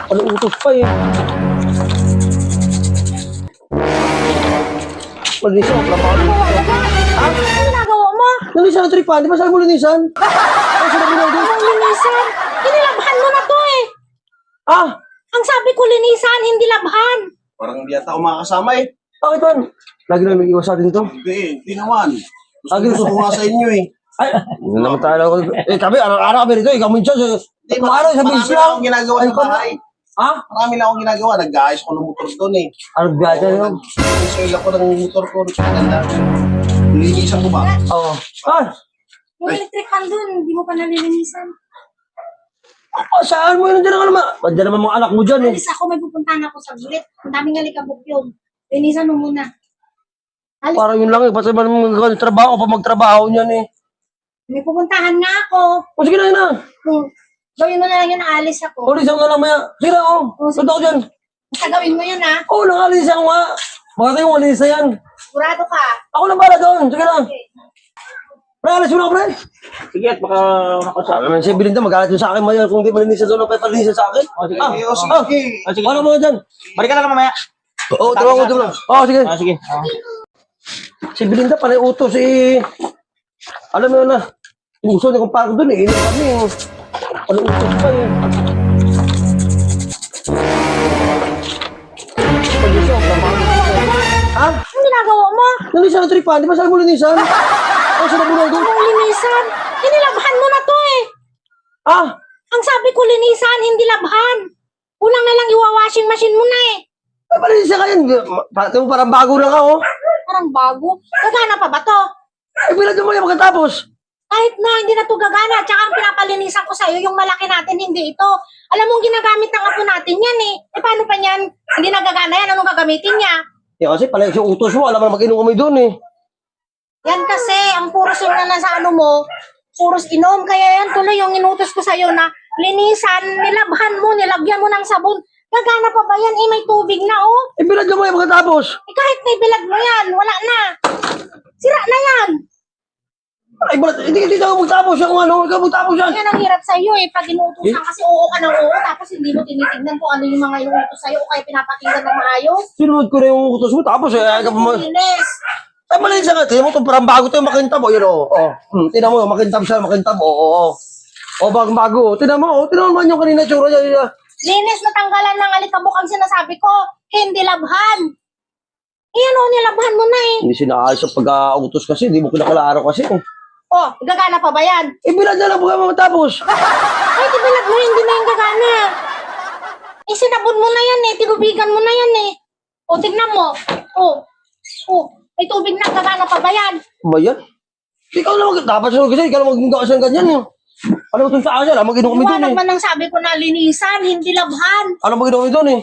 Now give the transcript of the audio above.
Ano utos pa eh. Malinis ako, trabaho. Ha? Ano ginagawa mo? Nalisan ang tripan, di ba sabi mo linisan? Ano sinabi mo doon? Anong linisan? Inilabhan mo na to eh. Ah, Ang sabi ko linisan, hindi labhan. Parang hindi yata ako makakasama eh. bakit man? Lagi na may iwas sa atin to. Hindi naman. Lagi Gusto ko nga sa inyo eh. Ay, hindi naman tayo. Eh, kami, araw-araw kami rito. Ikaw minsan, Hindi, araw sa bilis marami lang akong ginagawa Ay, sa bahay. Ha? Marami lang akong ginagawa. Nag-aayos ko ng motor doon eh. Ano biyahe na yun? Nag-soil ako ng motor ko. Sa maganda. Nilinisan ko ba? Oo. Ah, Yung electric fan dun, hindi mo pa nalilinisan. saan mo yun? Diyan naman. Diyan naman mga anak mo dyan eh. Alis ako, may pupuntahan ako sa gulit. Ang daming alikabok yun. Linisan mo muna. Alis, Parang yun lang eh. Basta man magtrabaho pa magtrabaho niyan eh. may pupuntahan nga ako. O sige na yun na. Gawin mo na lang yun, aalis ako. Ulisan mo na lang maya. Sige na, oh. Punta ko dyan. Basta gawin mo yun ha. Oo, nakalisan ko nga. Baka tayo malis na yan. Sigurado ka. Ako lang bala doon. Sige na. Okay. Pre, alis mo na, pre. Sige, at baka Sabi naman siya, Belinda, magalit yun sa akin maya. Kung di malinisan doon, papalinisan sa akin. sige. Ah, O, sige. ah, wala mo na dyan. Balik ka na lang mamaya. Oo, tawag ko doon. Oo, sige. Sige. Si Belinda, panay utos eh. Alam mo yun na. Yung gusto na kong parang doon eh. Inom kami eh. Panay utos pa eh. Pag-isyo, ha? Anong ginagawa mo? Nalisan ang tripan, di ba sabi mo linisan? Ano sinabi mo doon? Anong linisan? Inilabhan mo na to eh. Ah, Ang sabi ko linisan, hindi labhan. Kulang na lang iwa-washing machine mo na eh. ay palinisan ka yan. Parang bago na ka oh. Parang bago. Gagana pa ba to? Ay, bilad mo yan magkatapos. Kahit na hindi na to gagana, tsaka ang pinapalinisan ko sa'yo, yung malaki natin, hindi ito. Alam mong ginagamit ng apo natin yan eh. Eh paano pa yan? Hindi na gagana yan, anong gagamitin niya? Eh kasi pala yung utos mo, alam mo mag-inom kami doon eh. Yan kasi, ang puros yung nasa ano mo, puros inom. Kaya yan tuloy yung inutos ko sa'yo na linisan, nilabhan mo, nilagyan mo ng sabon. Gagana pa ba yan? Eh may tubig na oh. Eh, bilad mo yan magkatapos. Eh kahit may bilad mo yan, wala na. Sira na yan. Ay, bilad, hindi daw magtapos yung ano, ikaw magtapos yan. Yan ang hirap sa'yo eh. Pag inuutosan kasi oo ka ng oo, tapos hindi mo tinitignan kung ano yung mga inuutos sa'yo o kaya pinapakinggan ng maayos. Sinunod ko na yung utos mo, tapos eh, ay, Linis. ay malinis ka. Tingnan mo ito, parang bago ito yung makintab. O, yun o. Oh. Tingnan mo, makintab siya, makintab. Oo. O, bagong bago. Tingnan mo, tingnan mo man yung kanina tsura niya. Linis na tanggalan ng alikabok ang sinasabi ko. Hindi labhan. Eh ano, nilabhan mo na eh. Hindi sinaayos sa pag-autos kasi, hindi mo kinakalaro kasi. Oh, gagana pa ba yan? Eh, bilad na lang po kayo matapos. Ay, tibilad mo, hindi na yung gagana. Eh, sinabon mo na yan eh. Tinubigan mo na yan eh. O, tignan mo. O, may tubig na, gagana pa ba yan? Ba yan? Ikaw na dapat sunod kasi, ikaw na mag-gawa sa ganyan yun. Ano ito sa akin, mag-inom kami doon Iwanag eh. man ang sabi ko na linisan, hindi labhan. Ano mag-inom kami doon eh.